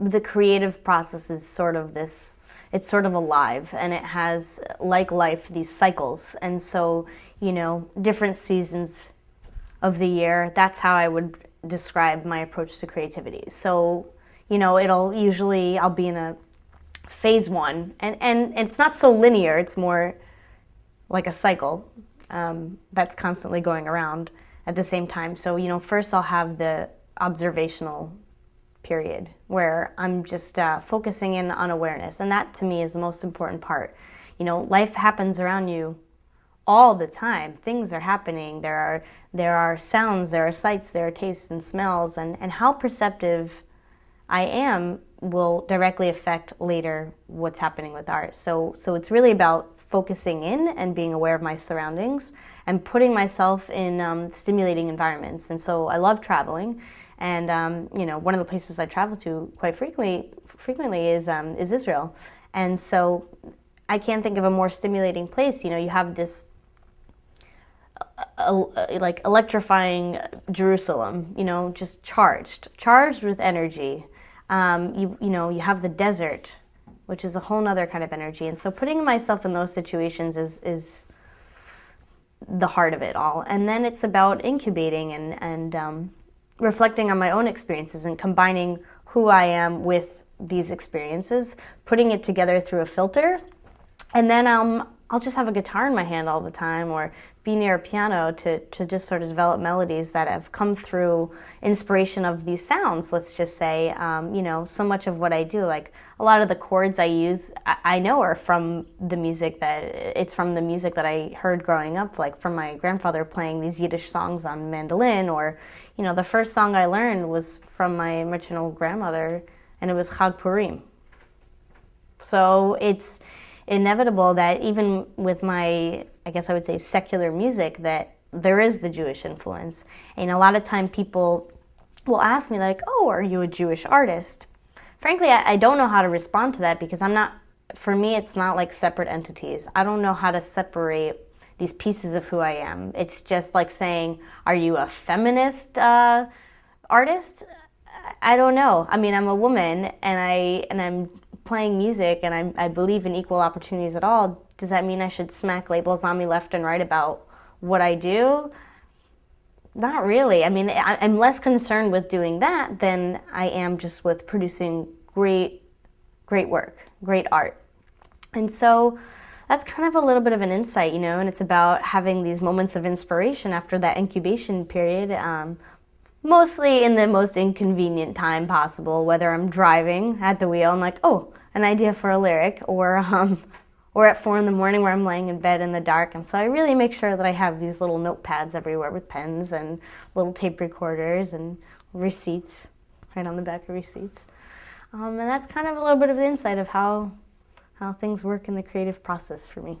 the creative process is sort of this, it's sort of alive, and it has, like life, these cycles. And so, different seasons of the year, that's how I would describe my approach to creativity. So, I'll be in a phase one, and it's not so linear, it's more like a cycle that's constantly going around at the same time. So, first I'll have the observational period where I'm just focusing in on awareness. And that to me is the most important part. Life happens around you all the time. Things are happening. There are sounds, there are sights, there are tastes and smells, and how perceptive I am will directly affect later what's happening with art. So it's really about focusing in and being aware of my surroundings and putting myself in stimulating environments. And so I love traveling. And one of the places I travel to quite frequently is Israel. And so I can't think of a more stimulating place. You have this like electrifying Jerusalem, just charged with energy. You have the desert, which is a whole nother kind of energy. And so putting myself in those situations is the heart of it all. And then it's about incubating and reflecting on my own experiences and combining who I am with these experiences, putting it together through a filter. And then I'll just have a guitar in my hand all the time, or be near a piano to just sort of develop melodies that have come through inspiration of these sounds, let's just say. So much of what I do, like a lot of the chords I use, I know are from the music that I heard growing up, like from my grandfather playing these Yiddish songs on mandolin, or, the first song I learned was from my maternal grandmother, and it was Chag Purim. So it's inevitable that even with my, I guess I would say, secular music, that there is the Jewish influence. And a lot of time people will ask me like, oh, are you a Jewish artist? Frankly, I don't know how to respond to that, because for me, it's not like separate entities. I don't know how to separate these pieces of who I am. It's just like saying, are you a feminist artist? I don't know. I mean, I'm a woman, and I'm playing music, and I believe in equal opportunities at all. Does that mean I should smack labels on me left and right about what I do? Not really. I mean, I'm less concerned with doing that than I am just with producing great work, great art. And so that's kind of a little bit of an insight, and it's about having these moments of inspiration after that incubation period, mostly in the most inconvenient time possible, whether I'm driving at the wheel and like, oh, an idea for a lyric, or at 4 a.m. where I'm laying in bed in the dark. And so I really make sure that I have these little notepads everywhere with pens and little tape recorders and receipts, right on the back of receipts. And that's kind of a little bit of the insight of how things work in the creative process for me.